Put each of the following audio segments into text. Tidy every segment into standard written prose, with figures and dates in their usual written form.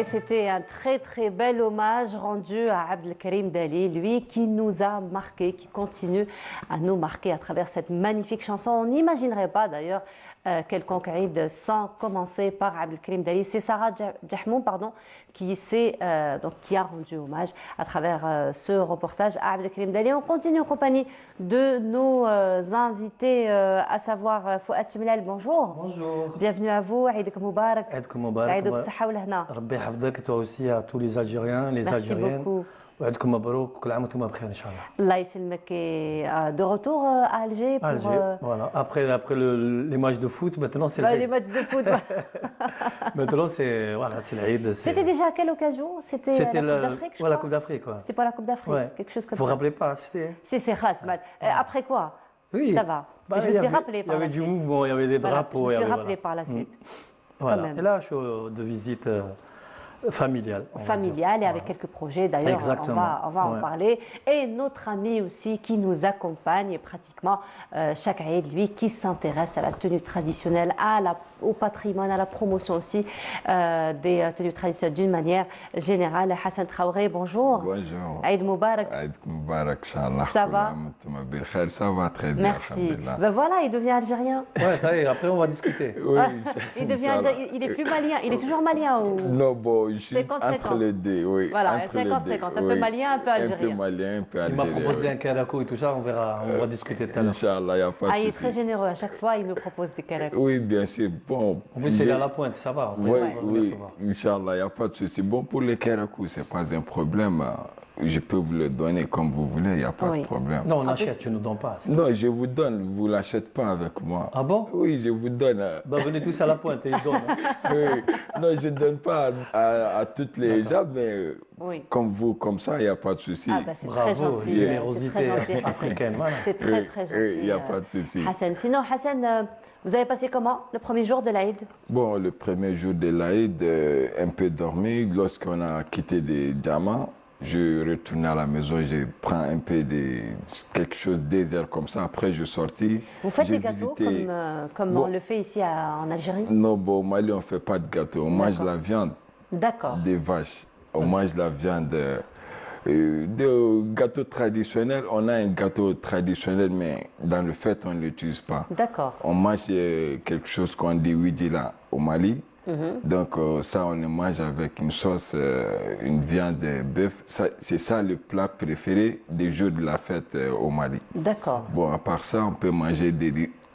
Et c'était un très très bel hommage rendu à Abdelkarim Dali, lui qui nous a marqué, qui continue à nous marquer à travers cette magnifique chanson. On n'imaginerait pas d'ailleurs quelconque Eid sans commencer par Abdelkarim Dali. C'est Sarah Djahmoun, qui a rendu hommage à travers ce reportage à Abdelkarim Dali. On continue en compagnie de nos invités, à savoir Fouad Chemlal. Bonjour. Bonjour. Bienvenue à vous. Aïd Moubarak. Aïd Moubarak. Aïd B'Saha ou Lahna. Rabbi Hafdak, toi aussi à tous les Algériens, les Algériennes. Merci beaucoup. وعندكم مبروك كل عام وانتم بخير ان شاء الله. Allah يسلمك. De retour à Alger pour Alger, voilà. Après les matchs de foot, maintenant c'est les matchs de foot. Maintenant c'est l'Aïd. C'était déjà à quelle occasion? C'était la Coupe d'Afrique, je crois. La Coupe d'Afrique, quoi. C'était pas la Coupe d'Afrique, ouais. quelque chose comme ça. Vous ça. vous rappelez pas, c'était? C'est khas. Après quoi? Oui. Ça va. Bah, je me suis rappelé par la suite. Il y avait du mouvement, il y avait des drapeaux. Je me suis rappelé par la suite. Voilà. Et là, je suis de visite familiale. Familiale et avec quelques projets d'ailleurs, on va en parler. Et notre ami aussi qui nous accompagne pratiquement chaque année, lui qui s'intéresse à la tenue traditionnelle, au patrimoine, à la promotion aussi des tenues traditionnelles d'une manière générale. Hassan Traoré, bonjour. Bonjour. Aïd Moubarak. Aïd Moubarak, Inch'Allah. Ça va? Ça va très bien. Merci. Ben voilà, il devient algérien. Ouais, ça y est, après on va discuter. Oui, il est plus malien, il est toujours malien ou... Non, bon, je suis 50, entre les deux, oui. Voilà, 50-50, un peu malien, un peu algérien. Un peu malien, un peu algérien. Il m'a proposé un karakou et tout ça, on verra, on va discuter tout à l'heure. Inch'Allah, il n'y a pas de souci. Il est très généreux, à chaque fois il nous propose des karakous. Oui, bien sûr. Bon, en plus, il est à la pointe, ça va. Oui, Inch'Allah, il n'y a pas de souci. Bon, pour les karakous, ce n'est pas un problème. Je peux vous le donner comme vous voulez, il n'y a pas de problème. Non, on achète, tu ne nous donnes pas. Non, je vous donne, vous ne l'achetez pas avec moi. Ah bon? Oui, je vous donne. Bah, venez tous à la pointe et ils donnent. Oui. Non, je ne donne pas à toutes les gens, mais comme vous, comme ça, il n'y a pas de souci. Ah bah c'est très gentil. Générosité africaine. Voilà. C'est très très gentil. Il n'y a pas de souci. Hassan, sinon Hassan, vous avez passé comment le premier jour de l'Aïd? Bon, le premier jour de l'Aïd, un peu dormi. Lorsqu'on a quitté des diamants, je retournais à la maison, je prends un peu quelque chose de désert comme ça. Après, je sortis. Vous faites des gâteaux comme on le fait ici en Algérie? Non, bon, au Mali, on ne fait pas de gâteaux. On mange la viande des vaches. On mange la viande de gâteaux traditionnels. On a un gâteau traditionnel, mais dans le fait, on ne l'utilise pas. D'accord. On mange quelque chose qu'on dit ouidila au Mali. Donc ça, on le mange avec une sauce, une viande de bœuf. C'est ça le plat préféré des jours de la fête au Mali. D'accord. Bon, à part ça, on peut manger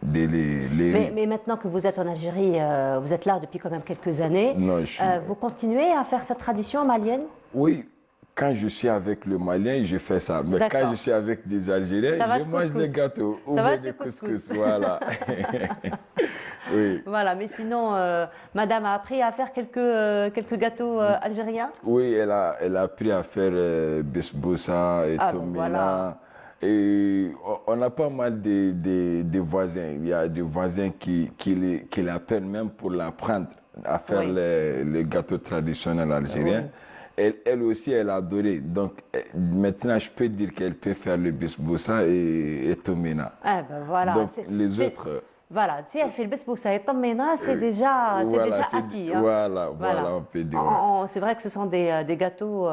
mais maintenant que vous êtes en Algérie, vous êtes là depuis quand même quelques années. Non, vous continuez à faire cette tradition malienne? Oui. Quand je suis avec le Malien, je fais ça. Mais quand je suis avec des Algériens, je mange des gâteaux ou des couscous. Voilà. Oui. Voilà, mais sinon, madame a appris à faire quelques gâteaux algériens? Oui, elle a appris à faire besboussa et tomena. Voilà. Et on a pas mal de voisins. Il y a des voisins qui l'appellent même pour l'apprendre à faire les gâteaux traditionnels algériens. Oui. Elle aussi, elle a adoré. Donc, maintenant, je peux dire qu'elle peut faire le besboussa et tomena. Ah ben voilà. Donc, les autres... Voilà, si elle fait le besboussa et tomena, c'est déjà acquis. Hein. Voilà, on peut dire. C'est vrai que ce sont des gâteaux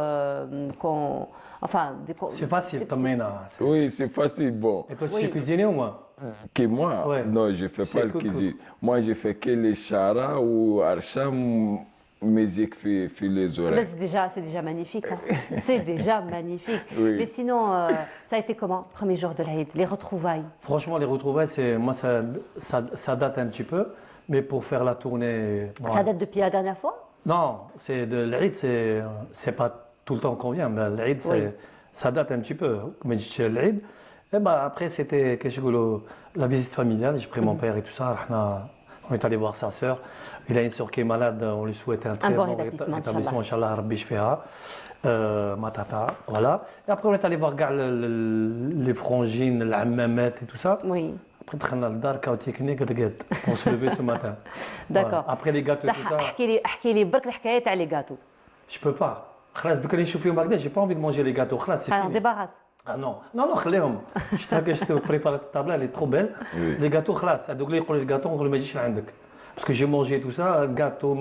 qu'on... Enfin, c'est facile, tomena. Oui, c'est facile, bon. Et toi, tu sais cuisiner ou moi? Que moi? Ouais. Non, je ne fais pas le cuisine. Moi, je fais que les chara ou archam. Musique fait les oreilles. C'est déjà magnifique. Hein. C'est déjà magnifique. Oui. Mais sinon, ça a été comment, premier jour de l'Aïd, les retrouvailles? Franchement, les retrouvailles, moi, ça date un petit peu. Mais pour faire la tournée... Ça date depuis la dernière fois? Non, l'Aïd, c'est pas tout le temps qu'on vient. L'Aïd, ça date un petit peu. Comme je dis l'Aïd. Et après, c'était la visite familiale. J'ai pris mon père et tout ça. On est allé voir sa sœur. Il a une sœur qui est malade, on lui souhaite un très bon rétablissement, Inch'Allah, Rabbi Shfiha, Matata, voilà. Et après, on est allé voir les frangines, l'ammamet et tout ça. Oui. Après, on a le dar technique pour se lever ce matin. D'accord. Voilà. Après les gâteaux et tout ça. Les gâteaux. Je peux pas. Je n'ai pas envie de manger les gâteaux. On débarrasse. Ah non, خليهم. Je te prépare ta table, elle est trop belle. Les gâteaux, خلاص. Donc les gâteaux, on ne les met pas. Parce que j'ai mangé tout ça, gâteau,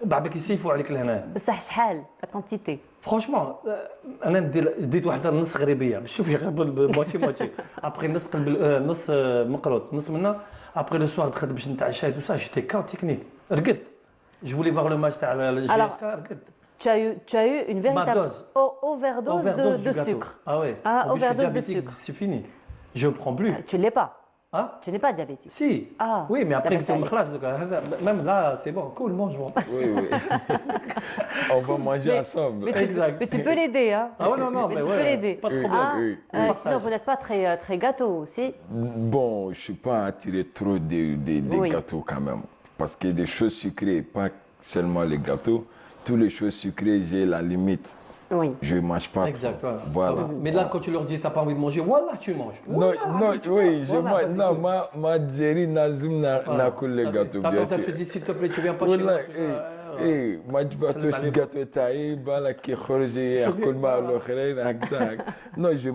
بعد كيسيفوا عليك لهنا. بصح شحال la quantité? فرانشمون انا ديت واحد نص غريبيه باش شوفي غير موتي موتي ابري نص مقروط نص منها ابري لو سوار دخلت باش نتعشى تو سا جيتي كاو تكنيك رقدت جو فولي فار لو ماتش تاع الجيسكا رقدت. Tu as eu une véritable overdose de sucre. Ah ouais. Ah, overdose de sucre. C'est fini. Je ne prends plus. Tu ne l'es pas. Hein? Tu n'es pas diabétique. Si. Ah. Oui, mais après, même là, c'est bon, cool, mange-moi. Oui, oui. On va manger ensemble. Mais tu peux l'aider, hein? Ah ouais, non, mais tu peux l'aider. Pas de problème. Sinon, vous n'êtes pas très gâteau aussi. Bon, je ne suis pas attiré trop des gâteaux quand même. Parce que des choses sucrées, pas seulement les gâteaux, toutes les choses sucrées, j'ai la limite. Oui. Je ne mange pas. Exact. Voilà. Mais là, quand tu leur dis tu n'as pas envie de manger, voilà, tu manges. Non, non, oui, je mange. Non, ma Djeri n'a que les gâteaux, bien sûr. Quand tu dis s'il te plaît, tu viens pas chez moi. ما جبتوش الجاتو تاعي بالك كي خرج ياكل مع الاخرين هكذاك. Non, je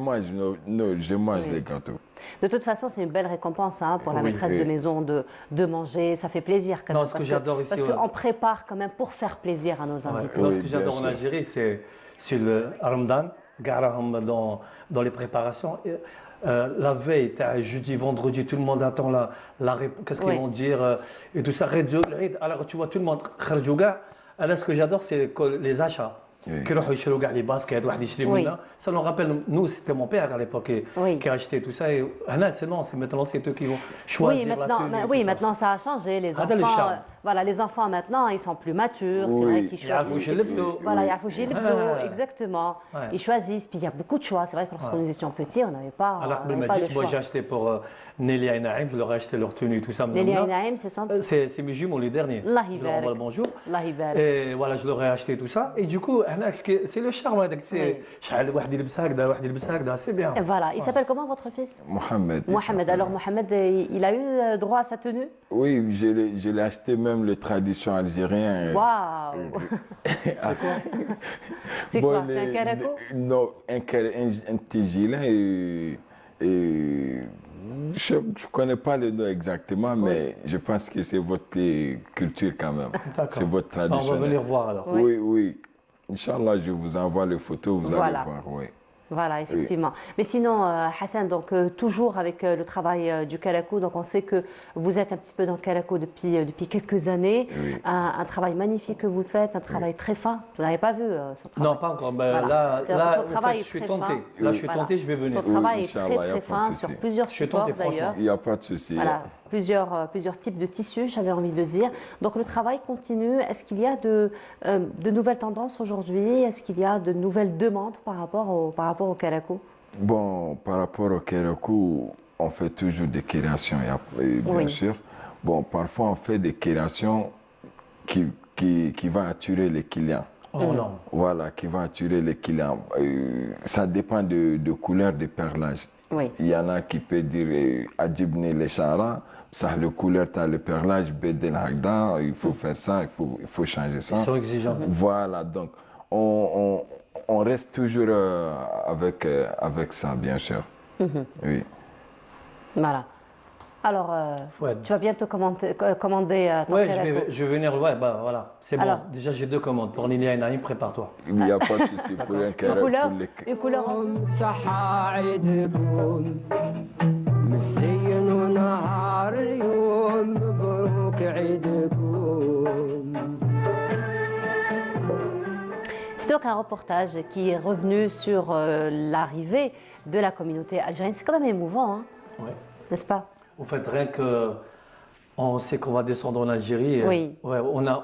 mange les gâteaux. De toute façon, c'est une belle récompense hein, pour la maîtresse de maison de manger. Ça fait plaisir quand même. Non, ce que j'adore ici, parce qu'on prépare quand même pour faire plaisir à nos invités. Ce que j'adore en Algérie, c'est le Ramadan, dans les préparations. La veille, jeudi, vendredi, tout le monde attend qu'est-ce qu'ils vont dire et tout ça. Alors tu vois tout le monde. Alors ce que j'adore, c'est les achats. Les baskets, ça nous rappelle, nous c'était mon père à l'époque qui a acheté tout ça. Et c'est maintenant c'est eux qui vont choisir la tenue. Oui, maintenant ça a changé. Les enfants, voilà, les enfants maintenant ils sont plus matures. C'est vrai qu'ils choisissent. Voilà, exactement. Ils choisissent. Puis il y a beaucoup de choix. C'est vrai que lorsque nous étions petits, on n'avait pas. Alors moi j'ai acheté pour Nélia et Naïm, je leur ai acheté leur tenue tout ça. Nélia et Naïm, c'est mes jumeaux les derniers. Je leur envoie le bonjour. Et voilà, je leur ai acheté tout ça. Et du coup, c'est le charme. C'est bien. Voilà. Il s'appelle comment votre fils? Mohamed. Mohamed. Alors Mohamed, il a eu droit à sa tenue? Oui, je l'ai acheté même le tradition algérien. Waouh. C'est quoi? C'est un caraco? Non, un petit gilet et je ne connais pas le nom exactement, mais je pense que c'est votre culture quand même. C'est votre tradition. On va venir voir alors. Oui, oui. Inch'Allah, je vous envoie les photos, vous allez voir. Oui. Voilà, effectivement. Oui. Mais sinon, Hassan, donc toujours avec le travail du caraco, donc on sait que vous êtes un petit peu dans le caraco depuis quelques années. Oui. Un travail magnifique que vous faites, un travail très fin. Vous n'avez pas vu son travail? Non, pas encore. Ben, voilà. Là, en fait, je suis tenté. Là, je suis tenté, je vais venir. Son travail est très fin sur plusieurs supports d'ailleurs. Il n'y a pas de souci. Voilà. Plusieurs types de tissus, j'avais envie de dire. Donc le travail continue. Est-ce qu'il y a de nouvelles tendances aujourd'hui? Est-ce qu'il y a de nouvelles demandes par rapport au caraco? Bon, par rapport au caraco, on fait toujours des créations, bien sûr. Bon, parfois on fait des créations qui vont attirer les clients. Oh non. Voilà, qui vont attirer les clients. Ça dépend de couleur de perlage. Oui. Il y en a qui peuvent dire Adjibni les chara, ça le couleur, tu as le perlage, Bedel Hagda, il faut faire ça, il faut changer ça. Ils sont exigeants. Voilà, donc on reste toujours avec ça, bien sûr. Oui. Voilà. Alors, tu vas bientôt commander ton caraco. Oui, je vais venir. Ouais, bah, voilà. C'est bon. Déjà, j'ai 2 commandes. Pour Nélia et Naïm, prépare-toi. Il n'y a pas de souci pour un caraco. Une couleur. C'est donc un reportage qui est revenu sur l'arrivée de la communauté algérienne. C'est quand même émouvant, hein, n'est-ce pas? En fait, rien que on sait qu'on va descendre en Algérie. Oui. Ouais, on a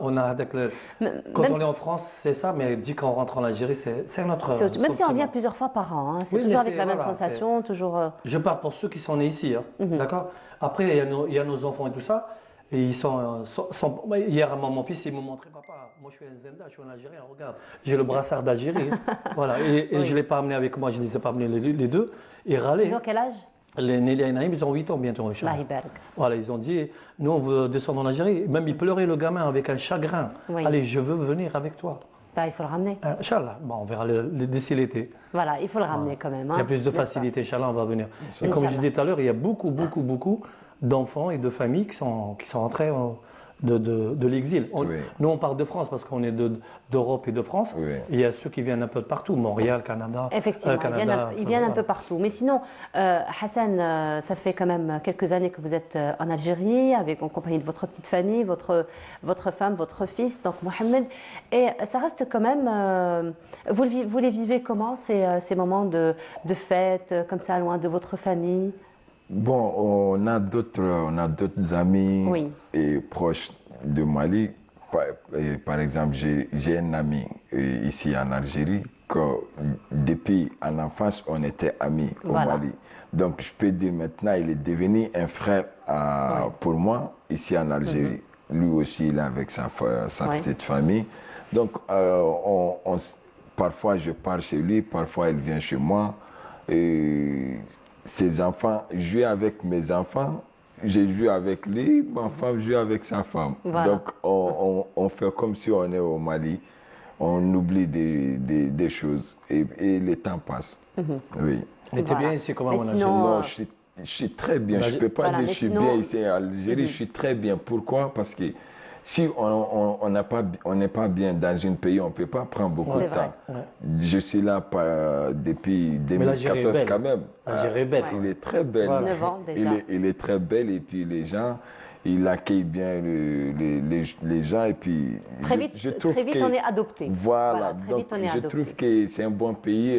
quand on est en France, c'est ça, mais dès qu'on rentre en Algérie, c'est notre. Même si on vient plusieurs fois par an, hein, c'est toujours avec la même sensation, toujours. Je parle pour ceux qui sont nés ici, hein, d'accord. Après, il y a nos enfants et tout ça. Et ils sont hier, mon fils, il me montrait, papa, moi je suis un Zenda, je suis un Algérien, regarde, j'ai le brassard d'Algérie. Voilà, et je ne l'ai pas amené avec moi, je ne les ai pas amenés les deux. Ils râlaient. Ils ont quel âge? Les Nélia et Naïm, ils ont 8 ans bientôt. Voilà, ils ont dit, nous on veut descendre en Algérie. Même il pleurait le gamin avec un chagrin. Oui. Allez, je veux venir avec toi. Bah, il faut le ramener. Inch'Allah, bon, on verra d'ici l'été. Voilà, il faut le ramener quand même. Hein, il y a plus de facilité, Inch'Allah, on va venir. Et comme je disais tout à l'heure, il y a beaucoup d'enfants et de familles qui sont rentrés de l'exil. Oui. Nous, on parle de France parce qu'on est d'Europe et de France. Oui. Il y a ceux qui viennent un peu de partout, Montréal, Canada. Effectivement, ils viennent un peu partout. Mais sinon, Hassan, ça fait quand même quelques années que vous êtes en Algérie, en compagnie de votre petite famille, votre femme, votre fils, donc Mohamed. Et ça reste quand même... vous les vivez comment, ces moments de fête, comme ça, loin de votre famille? Bon, on a d'autres amis oui. et proches de Mali. Par exemple, j'ai un ami ici en Algérie que depuis en enfance, on était amis au Mali. Donc, je peux dire maintenant, il est devenu un frère pour moi ici en Algérie. Lui aussi, il est avec sa petite famille. Donc, parfois, je pars chez lui, parfois, il vient chez moi. Et ses enfants, jouer avec mes enfants, j'ai joué avec lui, ma femme joue avec sa femme. Donc, on fait comme si on est au Mali. On oublie des choses et le temps passe. Oui. Mais t'es bien ici comment en Algérie? Non, je suis très bien. Je ne peux pas dire que je suis bien ici en Algérie. Je suis très bien. Pourquoi? Parce que si on n'est pas bien dans un pays, on ne peut pas prendre beaucoup de temps. Je suis là depuis 2014 quand même. L'Algérie est belle. Il est très belle. 9 ans déjà. Il est très belle et puis les gens, il accueille bien les gens et puis très vite on est adopté. Voilà, donc je trouve que c'est un bon pays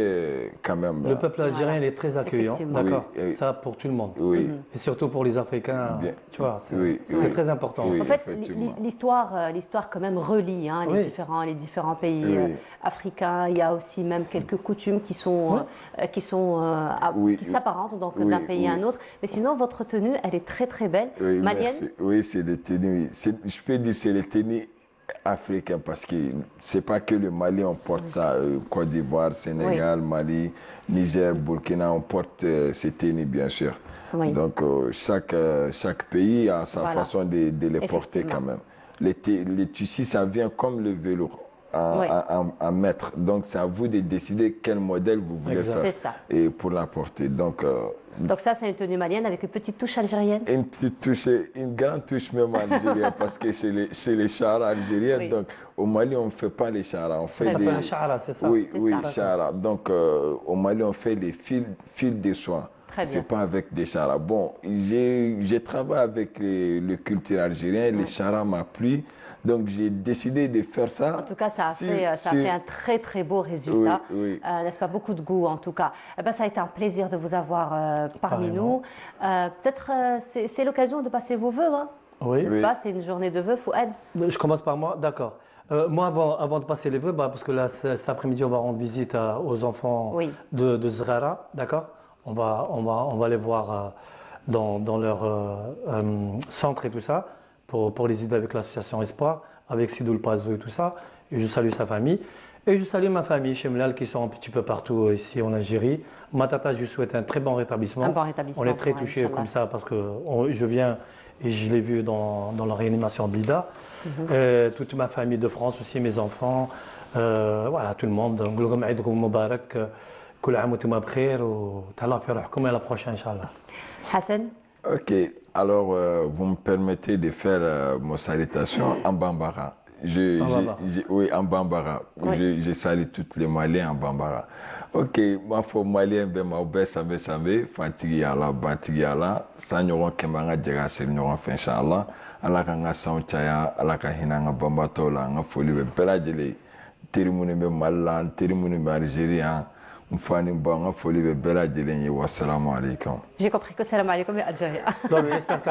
quand même. Le peuple algérien il est très accueillant, d'accord. Ça pour tout le monde. Oui. Et surtout pour les Africains, bien. Tu vois, c'est très important. Oui, en fait, l'histoire quand même relie les différents pays africains. Il y a aussi même quelques coutumes qui s'apparentent donc d'un pays à un autre. Mais sinon, votre tenue, elle est très très belle, malienne. Oui, c'est des tenues. Je peux dire c'est les tenues africaines parce que c'est pas que le Mali, on porte ça. Côte d'Ivoire, Sénégal, Mali, Niger, Burkina, on porte ces tenues bien sûr. Donc chaque pays a sa façon de les porter quand même. Les tissus, ça vient comme le velours à mettre. Donc c'est à vous de décider quel modèle vous voulez faire et pour la porter. Donc ça, c'est une tenue malienne avec une petite touche algérienne? Une petite touche, une grande touche même algérienne, parce que c'est les chars algériens. Donc, au Mali, on ne fait pas les chars. On fait ça s'appelle un chara, c'est ça? Oui, chara. Donc, au Mali, on fait les fils de soie. C'est pas avec des chars. Bon, j'ai travaillé avec le culture algérien. Les chars m'a plu. Donc j'ai décidé de faire ça. En tout cas, ça a fait un très très beau résultat. N'est-ce pas? Beaucoup de goût en tout cas. Ça a été un plaisir de vous avoir parmi nous. Peut-être c'est l'occasion de passer vos vœux. Hein? Oui. N'est-ce pas? C'est une journée de vœux, Fouad. Je commence par moi, d'accord. Moi, avant de passer les vœux, parce que là, cet après-midi, on va rendre visite aux enfants de Zrara, d'accord. On va les voir dans leur centre et tout ça. Pour les aider avec l'association Espoir, avec Sidoul Pazo et tout ça. Et je salue sa famille. Et je salue ma famille, Chemlal, qui sont un petit peu partout ici en Algérie. Ma tata, je lui souhaite un très bon rétablissement. Un bon rétablissement. On est très touchés comme ça parce que je viens et je l'ai vu dans la réanimation de Blida. Toute ma famille de France aussi, mes enfants, voilà, tout le monde. Mubarak, kul aam wa antum bkhair, wa tahla fi ruhkum à la prochaine, Inch'Allah. Hassan? Ok, alors vous me permettez de faire mon salutation en Bambara. Oui, en Bambara. Je salue tous les Maliens en Bambara. Ok, moi, faut Malien, ben ma oubé sambe fatigi ala, batigi ala, sanyoron kemanga jega senyoron fin Inch'Allah. Ala kanga saunchaya, ala ka hinanga bambatola, nga foli be bela jele. Terimuni be Malan, terimuni be Algérien. Wassalamu alaikum. J'ai compris que salam alaikum est algérien. Donc j'espère que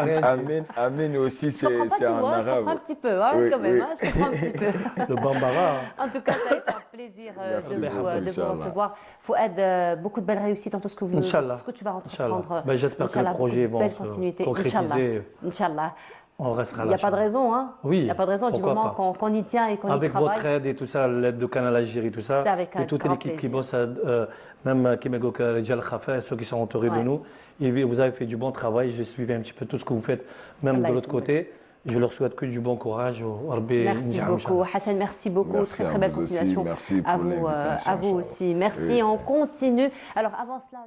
Amin aussi c'est en arabe. Je comprends un petit peu, hein, quand même. Hein, je comprends un petit peu. Le Bambara. En tout cas, ça a été un plaisir de vous recevoir. Fouad, beaucoup de belles réussites dans tout ce que tu vas entreprendre. J'espère que le projet va se concrétiser. Inch'Allah. On restera là. Il n'y a pas de raison, hein? Oui. Il n'y a pas de raison du moment qu'on y tient et qu'on y travaille. Avec votre aide et tout ça, l'aide de Canal Algérie, tout ça, et toute l'équipe qui bosse, même Kimego Rijal Khafa, ceux qui sont entourés de nous, et vous avez fait du bon travail. J'ai suivi un petit peu tout ce que vous faites, même de l'autre côté. Je leur souhaite que du bon courage. Merci beaucoup. Hassan, merci beaucoup. Merci très belle continuation. Merci pour l'invitation. À vous aussi. Merci. On continue. Alors, avant cela.